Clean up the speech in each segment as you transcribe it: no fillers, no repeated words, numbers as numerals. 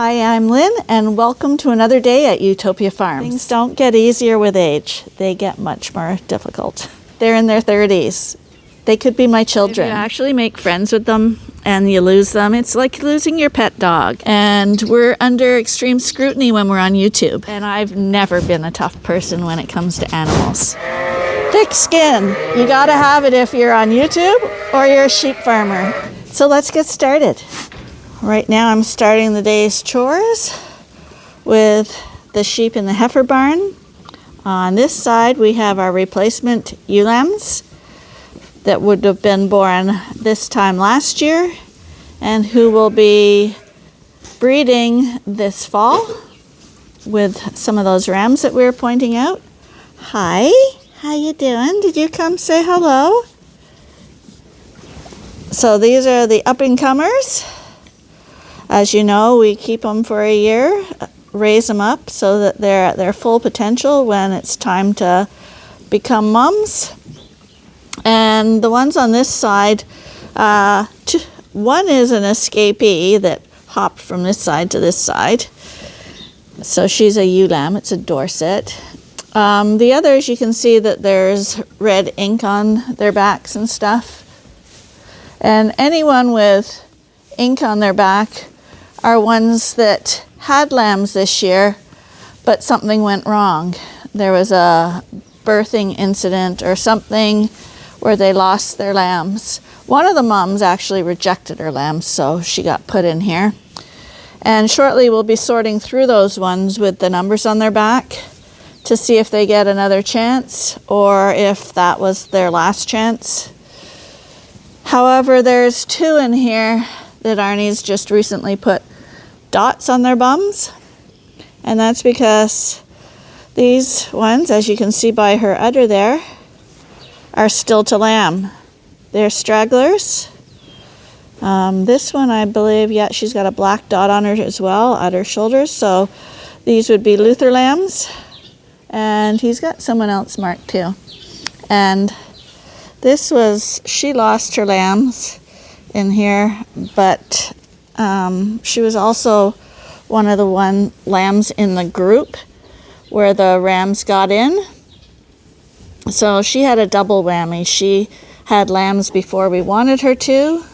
Hi, I'm Lynn, and welcome to another day at Ewetopia Farms. Things don't get easier with age. They get much more difficult. They're in their 30s. They could be my children. If you actually make friends with them and you lose them, it's like losing your pet dog. And we're under extreme scrutiny when we're on YouTube. And I've never been a tough person when it comes to animals. Thick skin. You gotta have it if you're on YouTube or you're a sheep farmer. So let's get started. Right now I'm starting the day's chores with the sheep in the heifer barn. On this side we have our replacement ewe lambs that would have been born this time last year and who will be breeding this fall with some of those rams that we were pointing out. Hi, how you doing? Did you come say hello? So these are the up-and-comers. As you know, we keep them for a year, raise them up so that they're at their full potential when it's time to become mums. And the ones on this side, one is an escapee that hopped from this side to this side. So she's a ewe lamb, it's a Dorset. The others, you can see that there's red ink on their backs and stuff. And anyone with ink on their back are ones that had lambs this year, but something went wrong. There was a birthing incident or something where they lost their lambs. One of the mums actually rejected her lambs, so she got put in here. And shortly we'll be sorting through those ones with the numbers on their back to see if they get another chance or if that was their last chance. However, there's two in here that Arnie's just recently put dots on their bums, and that's because these ones, as you can see by her udder there, are still to lamb. They're stragglers. This one, I believe, yeah, she's got a black dot on her as well at her shoulders, so these would be Luther lambs, and he's got someone else marked too. And this was, she lost her lambs in here, but she was also one of the lambs in the group where the rams got in. So she had a double whammy. She had lambs before we wanted her to,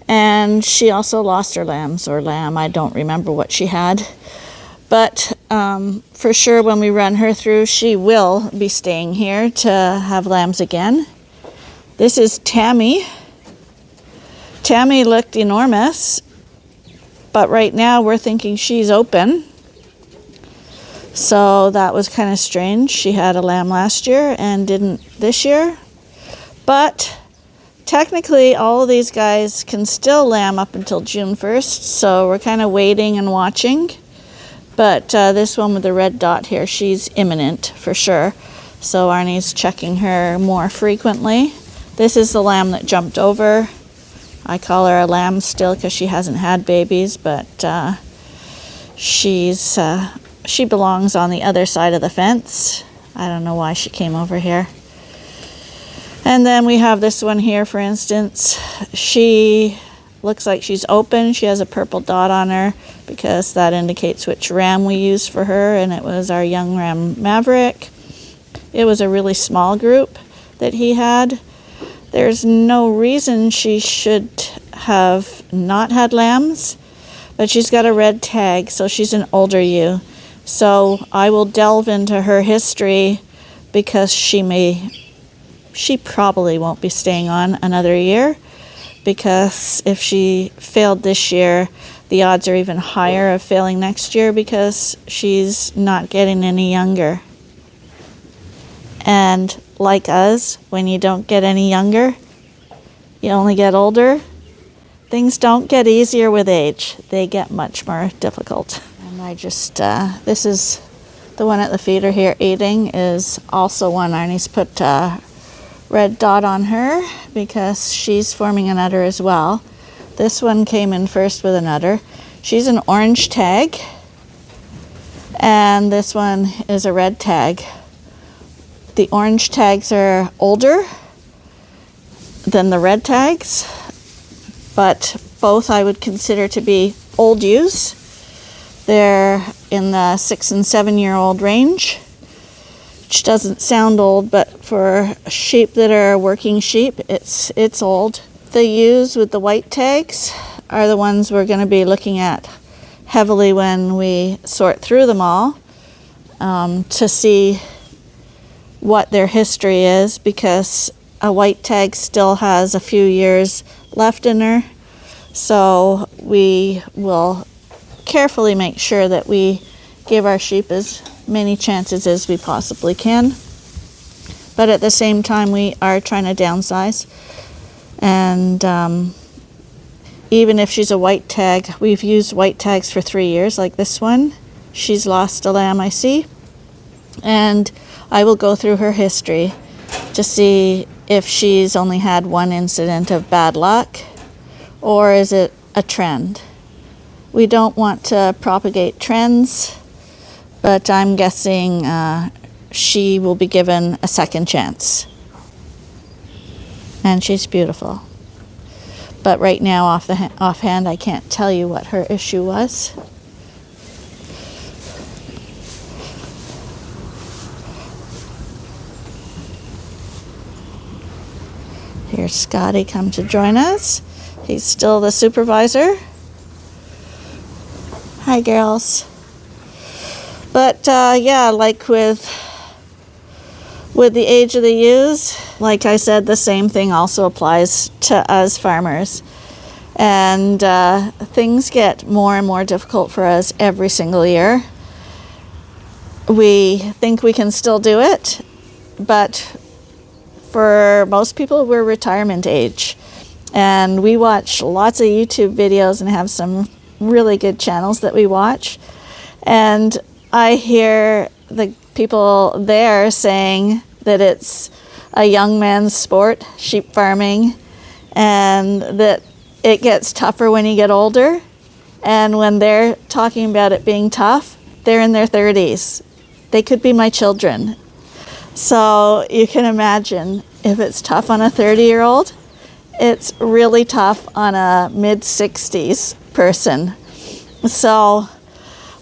and she also lost her lambs or lamb. I don't remember what she had. But for sure when we run her through, she will be staying here to have lambs again. This is Tammy. Tammy looked enormous, but right now we're thinking she's open. So that was kind of strange. She had a lamb last year and didn't this year. But technically all of these guys can still lamb up until June 1st, so we're kind of waiting and watching. But this one with the red dot here, she's imminent for sure. So Arnie's checking her more frequently. This is the lamb that jumped over. I call her a lamb still because she hasn't had babies, but she belongs on the other side of the fence. I don't know why she came over here. And then we have this one here, for instance. She looks like she's open. She has a purple dot on her because that indicates which ram we used for her, and it was our young ram Maverick. It was a really small group that he had. There's no reason she should have not had lambs, but she's got a red tag, so she's an older ewe. So I will delve into her history because she probably won't be staying on another year, because if she failed this year, the odds are even higher of failing next year because she's not getting any younger. And like us, when you don't get any younger, you only get older. Things don't get easier with age. They get much more difficult. And I just, this is the one at the feeder here eating, is also one Arnie's put a red dot on her because she's forming an udder as well. This one came in first with an udder. She's an orange tag, and this one is a red tag. The orange tags are older than the red tags, but both I would consider to be old ewes. They're in the 6 and 7 year old range, which doesn't sound old, but for sheep that are working sheep, it's old. The ewes with the white tags are the ones we're going to be looking at heavily when we sort through them all, to see what their history is, because a white tag still has a few years left in her. So we will carefully make sure that we give our sheep as many chances as we possibly can. But at the same time, we are trying to downsize. And even if she's a white tag, we've used white tags for 3 years, like this one. She's lost a lamb, I see. And I will go through her history to see if she's only had one incident of bad luck, or is it a trend. We don't want to propagate trends, but I'm guessing she will be given a second chance. And she's beautiful. But right now, offhand, I can't tell you what her issue was. Here's Scotty come to join us. He's still the supervisor. Hi, girls. But yeah, like with the age of the ewes, like I said, the same thing also applies to us farmers. And things get more and more difficult for us every single year. We think we can still do it, but for most people, we're retirement age. And we watch lots of YouTube videos and have some really good channels that we watch. And I hear the people there saying that it's a young man's sport, sheep farming, and that it gets tougher when you get older. And when they're talking about it being tough, they're in their 30s. They could be my children. So you can imagine, if it's tough on a 30-year-old, it's really tough on a mid-60s person. So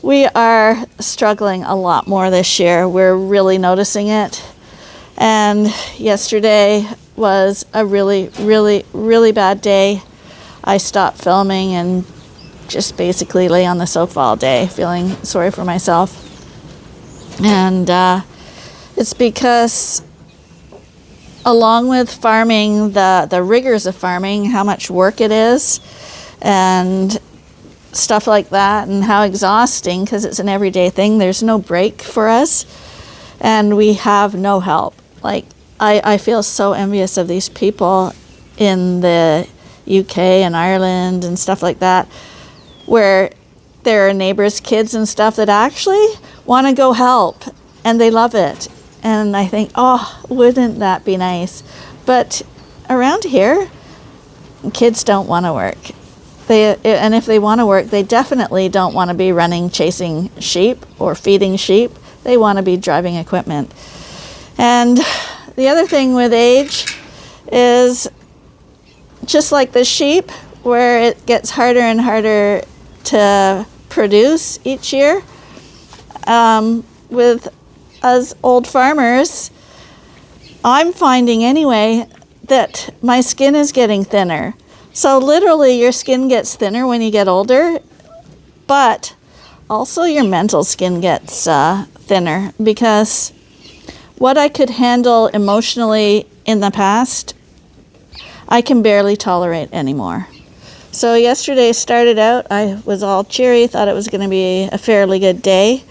we are struggling a lot more this year. We're really noticing it. And yesterday was a really, really, really bad day. I stopped filming and just basically lay on the sofa all day, feeling sorry for myself. And it's because, along with farming, the rigors of farming, how much work it is, and stuff like that, and how exhausting, because it's an everyday thing. There's no break for us, and we have no help. Like, I feel so envious of these people in the UK and Ireland and stuff like that, where there are neighbors' kids and stuff that actually want to go help, and they love it. And I think, oh, wouldn't that be nice? But around here, kids don't want to work. And if they want to work, they definitely don't want to be running, chasing sheep or feeding sheep. They want to be driving equipment. And the other thing with age is, just like the sheep, where it gets harder and harder to produce each year, with us old farmers, I'm finding anyway that my skin is getting thinner. So literally your skin gets thinner when you get older, but also your mental skin gets thinner, because what I could handle emotionally in the past, I can barely tolerate anymore. So yesterday started out, I was all cheery, thought it was going to be a fairly good day.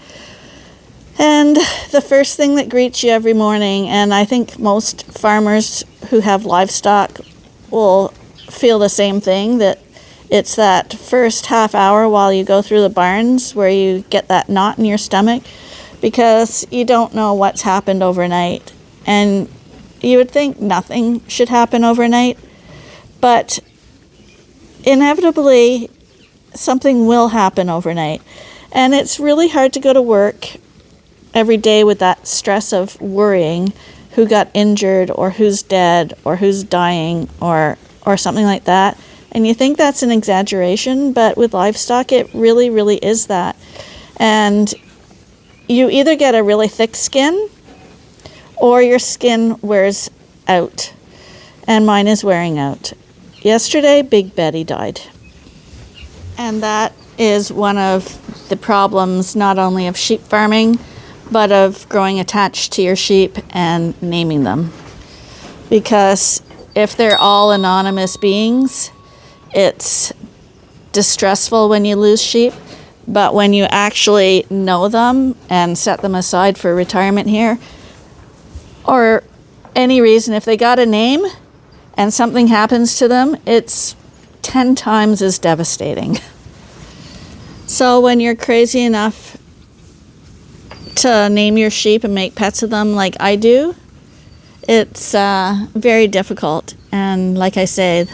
And the first thing that greets you every morning, and I think most farmers who have livestock will feel the same thing, that it's that first half hour while you go through the barns where you get that knot in your stomach, because you don't know what's happened overnight. And you would think nothing should happen overnight, but inevitably something will happen overnight. And it's really hard to go to work every day with that stress of worrying who got injured or who's dead or who's dying or something like that, And you think that's an exaggeration, but with livestock, it really, really is that. And you either get a really thick skin or your skin wears out. And mine is wearing out. Yesterday, Big Betty died. And that is one of the problems not only of sheep farming, but of growing attached to your sheep and naming them. Because if they're all anonymous beings, it's distressful when you lose sheep. But when you actually know them and set them aside for retirement here, or any reason, if they got a name and something happens to them, it's 10 times as devastating. So when you're crazy enough to name your sheep and make pets of them like I do, it's very difficult. And like I say,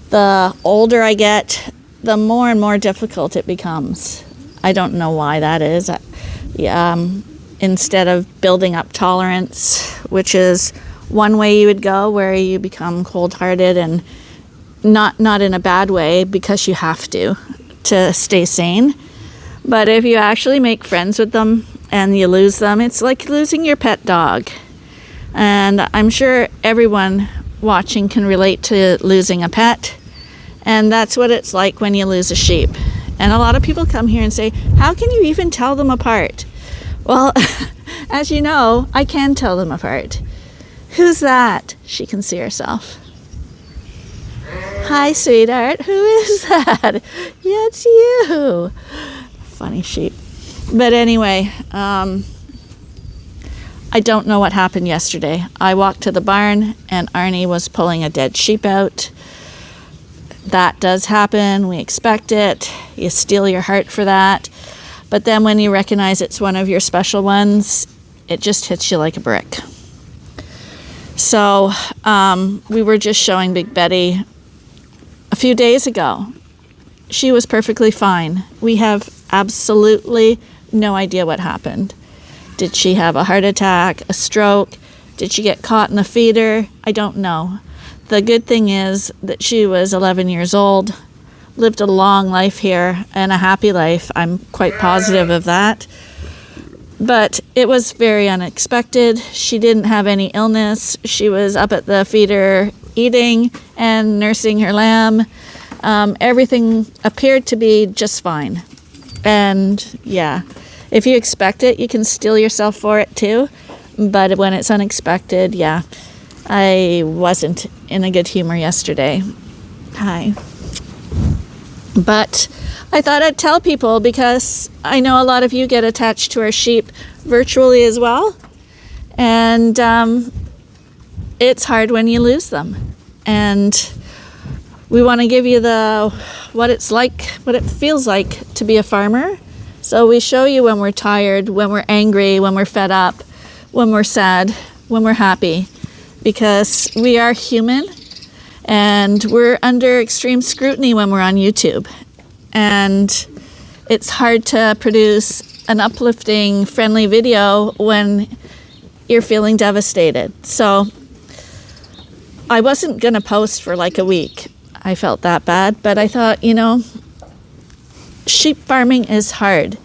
the older I get, the more and more difficult it becomes. I don't know why that is. Instead of building up tolerance, which is one way you would go, where you become cold-hearted and not in a bad way because you have to stay sane. But if you actually make friends with them and you lose them, it's like losing your pet dog. And I'm sure everyone watching can relate to losing a pet. And that's what it's like when you lose a sheep. And a lot of people come here and say, how can you even tell them apart? Well, as you know, I can tell them apart. Who's that? She can see herself. Hi, sweetheart. Who is that? Yeah, it's you. Funny sheep. But anyway, I don't know what happened yesterday. I walked to the barn and Arnie was pulling a dead sheep out. That does happen. We expect it. You steel your heart for that. But then when you recognize it's one of your special ones, it just hits you like a brick. So we were just showing Big Betty a few days ago. She was perfectly fine. We have absolutely no idea what happened. Did she have a heart attack, a stroke? Did she get caught in a feeder? I don't know. The good thing is that she was 11 years old, lived a long life here and a happy life. I'm quite positive of that. But it was very unexpected. She didn't have any illness. She was up at the feeder eating and nursing her lamb. Everything appeared to be just fine. And yeah, if you expect it, you can steel yourself for it too. But when it's unexpected, yeah, I wasn't in a good humor yesterday. Hi. But I thought I'd tell people because I know a lot of you get attached to our sheep virtually as well. And it's hard when you lose them. And we want to give you what it's like, what it feels like to be a farmer. So we show you when we're tired, when we're angry, when we're fed up, when we're sad, when we're happy. Because we are human and we're under extreme scrutiny when we're on YouTube. And it's hard to produce an uplifting, friendly video when you're feeling devastated. So I wasn't going to post for like a week. I felt that bad, but I thought, sheep farming is hard.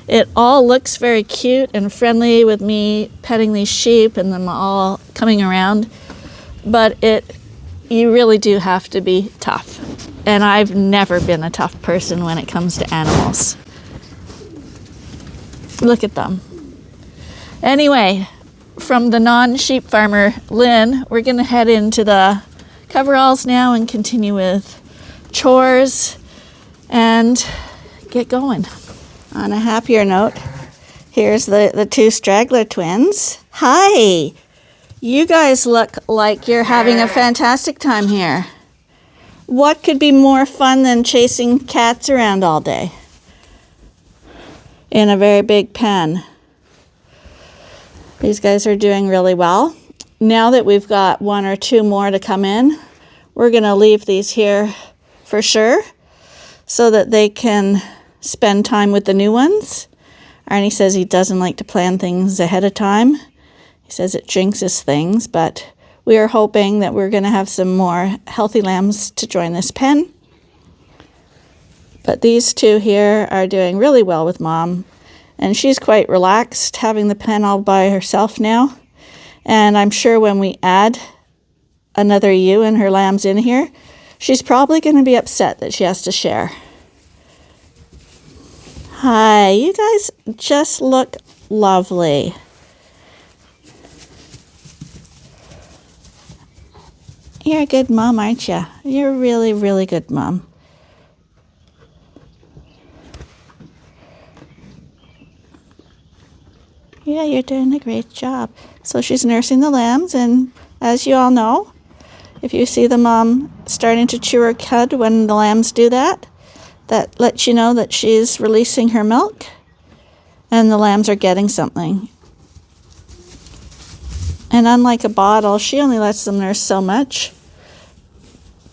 It all looks very cute and friendly with me petting these sheep and them all coming around, but you really do have to be tough. And I've never been a tough person when it comes to animals. Look at them. Anyway, from the non-sheep farmer, Lynn, we're going to head into the coveralls now and continue with chores and get going. On a happier note, here's the two straggler twins. Hi! You guys look like you're having a fantastic time here. What could be more fun than chasing cats around all day in a very big pen? These guys are doing really well. Now that we've got one or two more to come in, we're going to leave these here for sure so that they can spend time with the new ones. Arnie says he doesn't like to plan things ahead of time. He says it jinxes things, but we are hoping that we're going to have some more healthy lambs to join this pen. But these two here are doing really well with Mom. And she's quite relaxed having the pen all by herself now. And I'm sure when we add another ewe and her lambs in here, she's probably going to be upset that she has to share. Hi, you guys just look lovely. You're a good mom, aren't you? You're a really, really good mom. Yeah, you're doing a great job. So she's nursing the lambs, and as you all know, if you see the mom starting to chew her cud when the lambs do that, that lets you know that she's releasing her milk and the lambs are getting something. And unlike a bottle, she only lets them nurse so much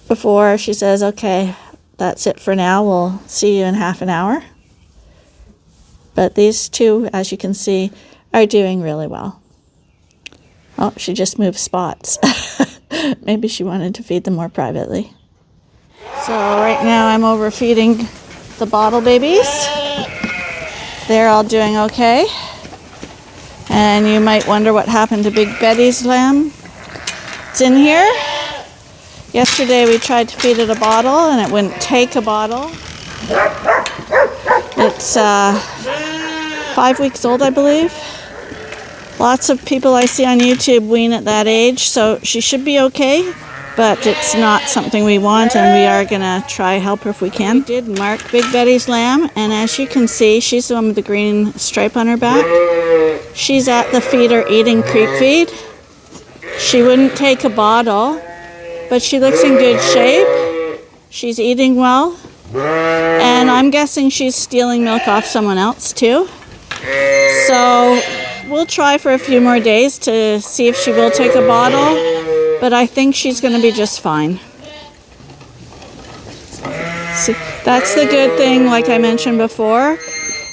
before she says, okay, that's it for now. We'll see you in half an hour. But these two, as you can see, are doing really well. Oh, she just moved spots. Maybe she wanted to feed them more privately. So right now I'm overfeeding the bottle babies. They're all doing okay. And you might wonder what happened to Big Betty's lamb. It's in here. Yesterday we tried to feed it a bottle and it wouldn't take a bottle. It's 5 weeks old, I believe. Lots of people I see on YouTube wean at that age, so she should be okay, but it's not something we want, and we are going to try help her if we can. We did mark Big Betty's lamb, and as you can see, she's the one with the green stripe on her back. She's at the feeder eating creep feed. She wouldn't take a bottle, but she looks in good shape. She's eating well, and I'm guessing she's stealing milk off someone else too. So we'll try for a few more days to see if she will take a bottle, but I think she's going to be just fine. So that's the good thing, like I mentioned before.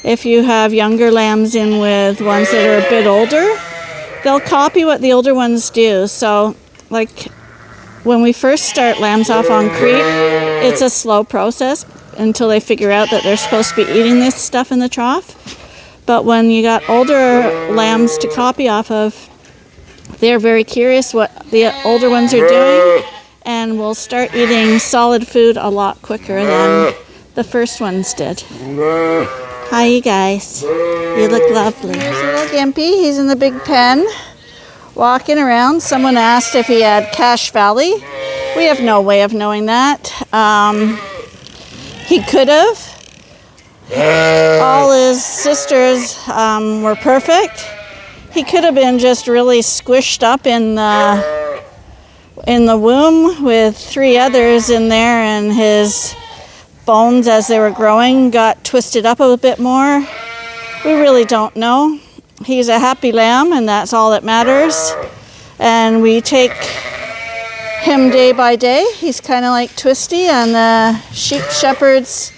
If you have younger lambs in with ones that are a bit older, they'll copy what the older ones do. So, like when we first start lambs off on creep, it's a slow process until they figure out that they're supposed to be eating this stuff in the trough. But when you got older lambs to copy off of, they're very curious what the older ones are doing and will start eating solid food a lot quicker than the first ones did. Hi, you guys. You look lovely. There's little Gimpy. He's in the big pen, walking around. Someone asked if he had Cache Valley. We have no way of knowing that. He could have. All his sisters were perfect. He could have been just really squished up in the womb with 3 others in there, and his bones as they were growing got twisted up a bit more. We really don't know. He's a happy lamb, and that's all that matters. And we take him day by day. He's kind of like Twisty on the Sheep Shepherds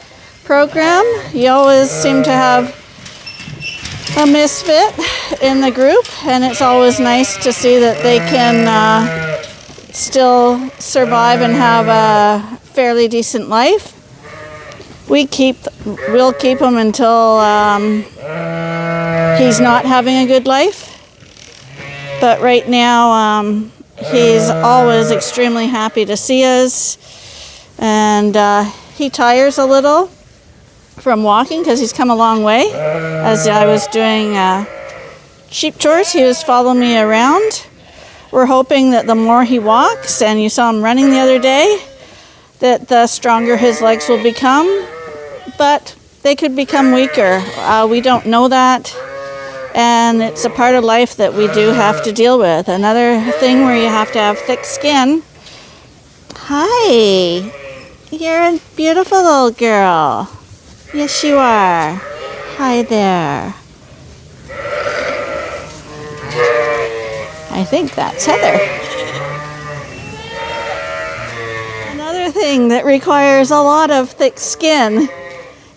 program. You always seem to have a misfit in the group, and it's always nice to see that they can still survive and have a fairly decent life. We'll keep him until he's not having a good life. But right now, he's always extremely happy to see us, and he tires a little from walking because he's come a long way. As I was doing sheep chores, he was following me around. We're hoping that the more he walks, and you saw him running the other day, that the stronger his legs will become, but they could become weaker. We don't know that, and it's a part of life that we do have to deal with. Another thing where you have to have thick skin. Hi, you're a beautiful little girl. Yes, you are. Hi there. I think that's Heather. Another thing that requires a lot of thick skin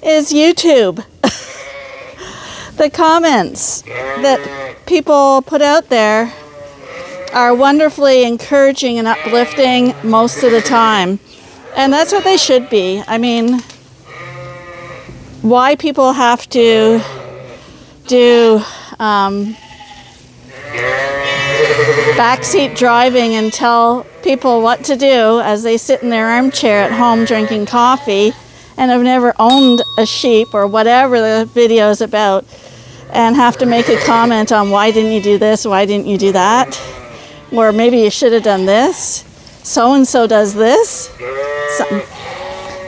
is YouTube. The comments that people put out there are wonderfully encouraging and uplifting most of the time. And that's what they should be. I mean, why people have to do backseat driving and tell people what to do as they sit in their armchair at home drinking coffee and have never owned a sheep or whatever the video is about, and have to make a comment on why didn't you do this, why didn't you do that, or maybe you should have done this, so-and-so does this.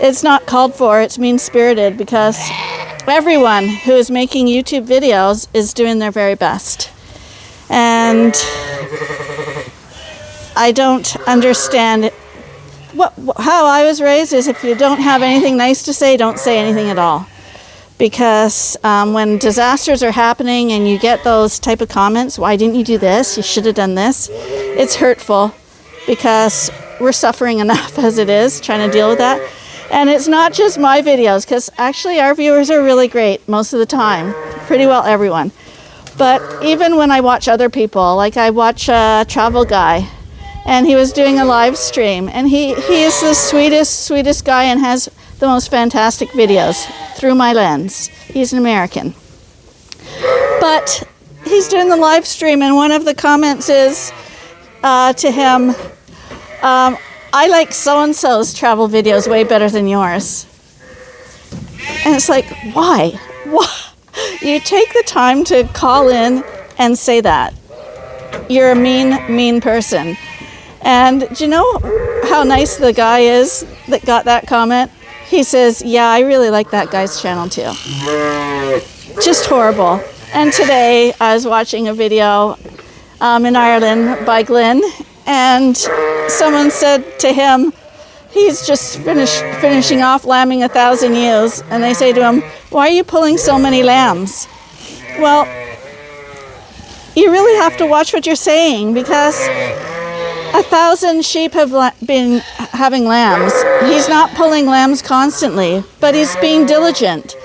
It's not called for, it's mean-spirited, because everyone who is making YouTube videos is doing their very best. And I don't understand how I was raised is if you don't have anything nice to say, don't say anything at all. Because when disasters are happening and you get those type of comments, why didn't you do this? You should have done this. It's hurtful because we're suffering enough as it is trying to deal with that. And it's not just my videos, because actually our viewers are really great most of the time, pretty well everyone. But even when I watch other people, like I watch a travel guy, and he was doing a live stream, and he is the sweetest guy and has the most fantastic videos through my lens. He's an American. But he's doing the live stream, and one of the comments is to him, I like so-and-so's travel videos way better than yours. And it's like, why? Why? You take the time to call in and say that. You're a mean person. And do you know how nice the guy is that got that comment? He says, yeah, I really like that guy's channel too. Just horrible. And today I was watching a video in Ireland by Glenn, and someone said to him, he's just finishing off lambing 1,000 ewes, and they say to him, why are you pulling so many lambs? Well, you really have to watch what you're saying, because 1,000 sheep have been having lambs. He's not pulling lambs constantly, but he's being diligent.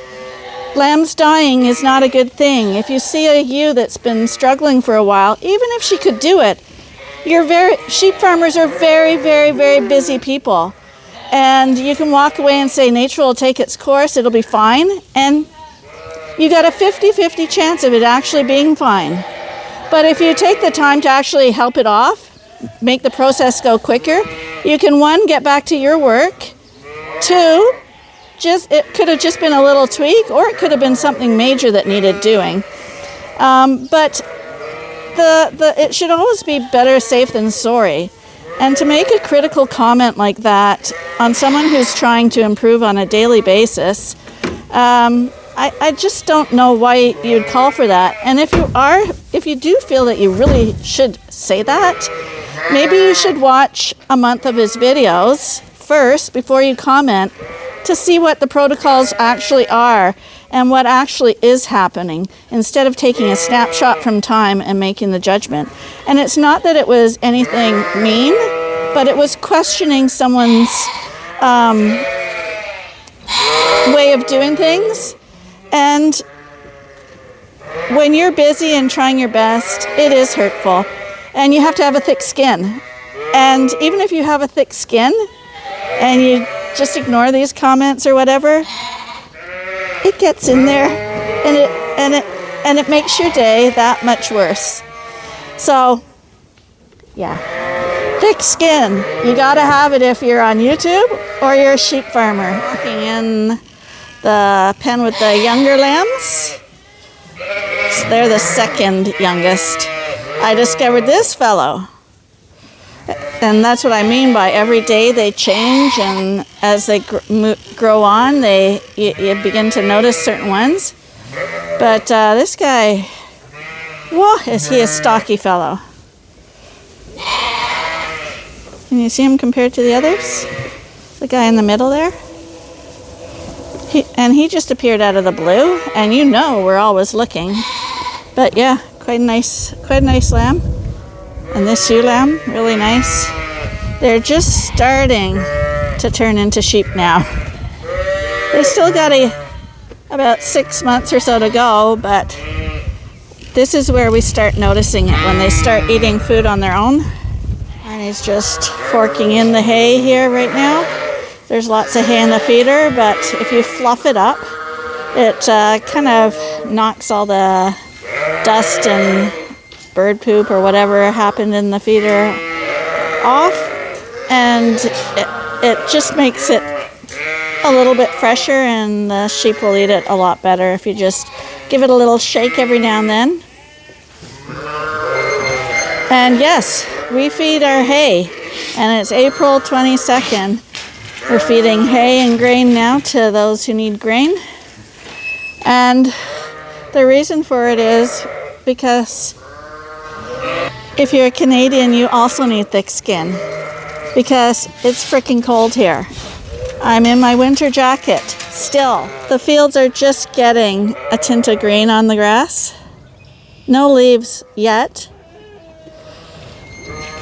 Lambs dying is not a good thing. If you see a ewe that's been struggling for a while, even if she could do it, sheep farmers are very, very, very busy people. And you can walk away and say nature will take its course, it'll be fine. And you got a 50-50 chance of it actually being fine. But if you take the time to actually help it off, make the process go quicker, you can, 1, get back to your work, 2, it could have just been a little tweak, or it could have been something major that needed doing. But it should always be better safe than sorry. And to make a critical comment like that on someone who's trying to improve on a daily basis, I just don't know why you'd call for that. And if you do feel that you really should say that, maybe you should watch a month of his videos first before you comment, to see what the protocols actually are and what actually is happening, instead of taking a snapshot from time and making the judgment. And it's not that it was anything mean, but it was questioning someone's way of doing things. And when you're busy and trying your best, it is hurtful. And you have to have a thick skin. And even if you have a thick skin and you just ignore these comments or whatever, it gets in there, and it makes your day that much worse. So, yeah, thick skin. You gotta have it if you're on YouTube or you're a sheep farmer. Walking in the pen with the younger lambs. So they're the second youngest. I discovered this fellow. And that's what I mean by every day they change, and as they grow on, you begin to notice certain ones. But this guy, whoa, is he a stocky fellow. Can you see him compared to the others? The guy in the middle there? He just appeared out of the blue, and you know we're always looking. But yeah, quite a nice lamb. And this ewe lamb, really nice. They're just starting to turn into sheep now. They still got about 6 months or so to go, but this is where we start noticing it, when they start eating food on their own. Arnie's just forking in the hay here right now. There's lots of hay in the feeder, but if you fluff it up, it kind of knocks all the dust and bird poop or whatever happened in the feeder off, and it just makes it a little bit fresher, and the sheep will eat it a lot better if you just give it a little shake every now and then. And yes, we feed our hay, and it's April 22nd. We're feeding hay and grain now to those who need grain. And the reason for it is because if you're a Canadian, you also need thick skin because it's freaking cold here. I'm in my winter jacket still. The fields are just getting a tint of green on the grass. No leaves yet.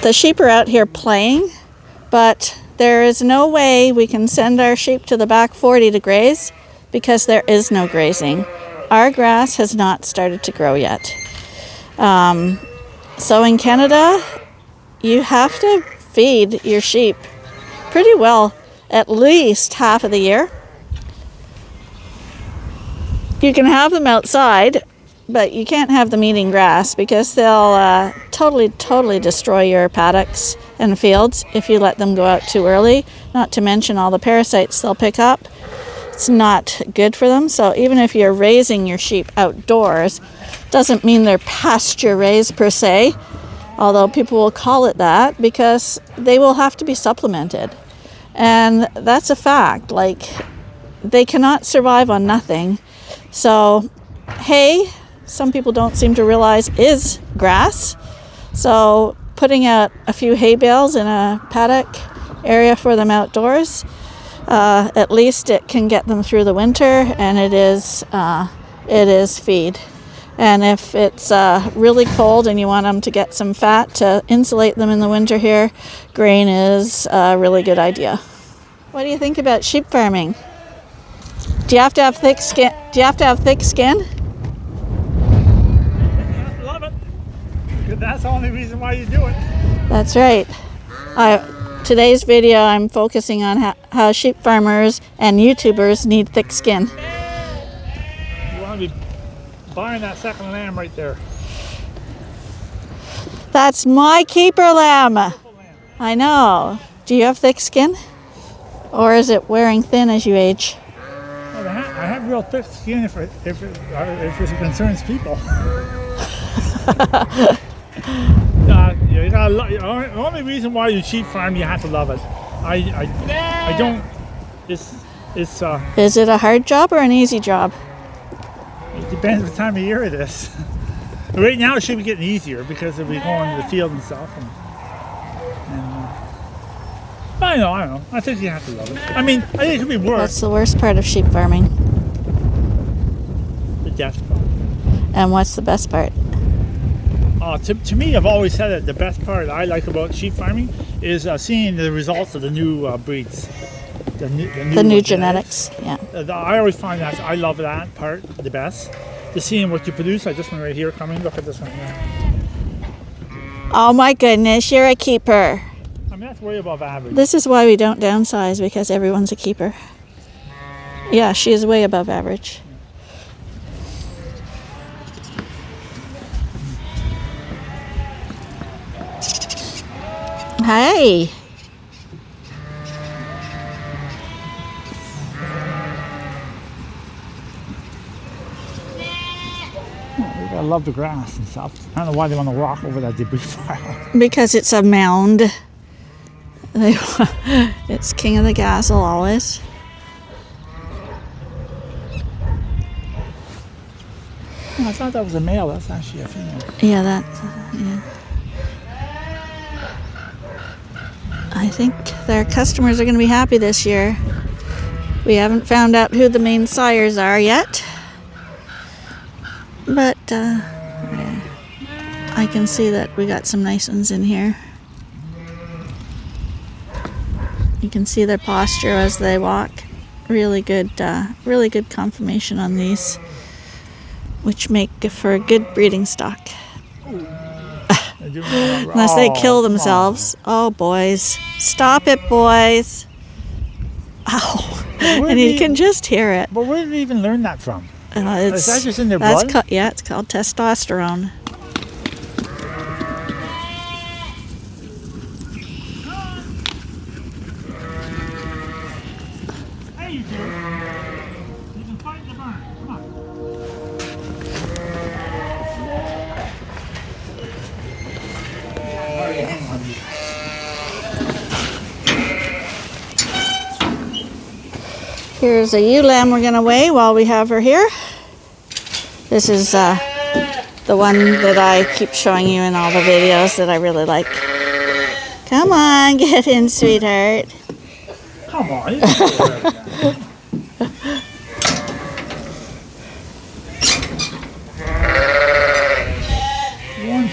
The sheep are out here playing, but there is no way we can send our sheep to the back 40 to graze because there is no grazing. Our grass has not started to grow yet. So in Canada, you have to feed your sheep pretty well at least half of the year. You can have them outside, but you can't have them eating grass because they'll totally destroy your paddocks and fields if you let them go out too early, not to mention all the parasites they'll pick up. It's not good for them. So even if you're raising your sheep outdoors, doesn't mean they're pasture raised per se, although people will call it that because they will have to be supplemented. And that's a fact. Like, they cannot survive on nothing. So hay, some people don't seem to realize, is grass. So putting out a few hay bales in a paddock area for them outdoors, at least it can get them through the winter, and it is feed. And if it's really cold and you want them to get some fat to insulate them in the winter here, grain is a really good idea. What do you think about sheep farming? Do you have to have thick skin? Do you have to have thick skin? I love it. That's the only reason why you do it. That's right. Today's video, I'm focusing on how sheep farmers and YouTubers need thick skin. You want to be buying that second lamb right there. That's my keeper lamb. I know. Do you have thick skin? Or is it wearing thin as you age? Well, I have real thick skin if it concerns people. The only reason why you sheep farm, you have to love it. I don't. Is it a hard job or an easy job? It depends what time of year it is. Right now it should be getting easier because we'll be going to the field and stuff. I don't know. I think you have to love it. I mean, I think it could be worse. What's the worst part of sheep farming? The death part. And what's the best part? To me, I've always said that the best part I like about sheep farming is seeing the results of the new breeds. The new genetics. Yeah. I always find that I love that part the best. To seeing what you produce, like this one right here coming. Look at this one here. Oh my goodness, you're a keeper. I mean, that's way above average. This is why we don't downsize, because everyone's a keeper. Yeah, she is way above average. Hey. I love the grass and stuff. I don't know why they want to walk over that debris pile. Because it's a mound. It's king of the castle always. Oh, I thought that was a male. That's actually a female. Yeah, yeah. I think their customers are going to be happy this year. We haven't found out who the main sires are yet. But I can see that we got some nice ones in here. You can see their posture as they walk. Really good confirmation on these. which make for a good breeding stock. They're doing it all- Unless they Oh, kill come on. themselves. Oh, boys. Stop it, boys. Ow. Where And did you he- can just hear it. But where did they even learn that from? It's, Is that just in their that's blood? yeah, it's called testosterone. Hey, you two. You can fight in the barn. Come on. Here's a ewe lamb we're going to weigh while we have her here. This is the one that I keep showing you in all the videos that I really like. Come on, get in, sweetheart. Come on. You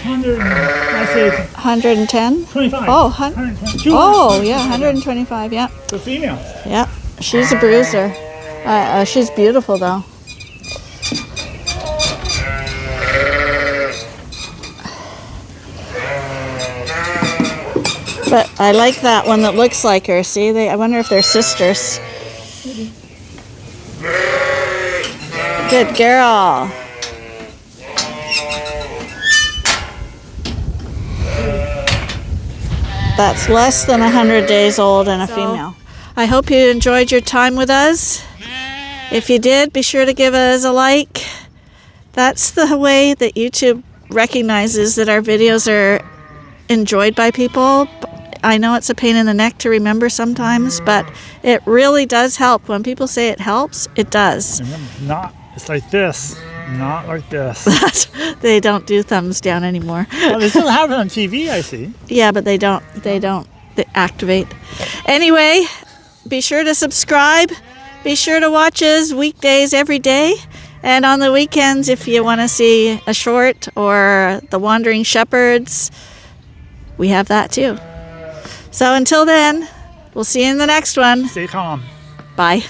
can do it. 100, I say 110? 25. Oh, 120. Oh, yeah, 125, yeah. The female. Yeah, she's a bruiser. She's beautiful, though. But I like that one that looks like her. See, I wonder if they're sisters. Good girl. That's less than 100 days old and a female. I hope you enjoyed your time with us. If you did, be sure to give us a like. That's the way that YouTube recognizes that our videos are enjoyed by people. I know it's a pain in the neck to remember sometimes, but it really does help. When people say it helps, it does. Remember, it's like this, not like this. They don't do thumbs down anymore. Well, they still have it on TV, I see. Yeah, but they activate. Anyway, be sure to subscribe. Be sure to watch us weekdays every day. And on the weekends, if you want to see a short or the Wandering Shepherds, we have that too. So until then, we'll see you in the next one. Stay calm. Bye.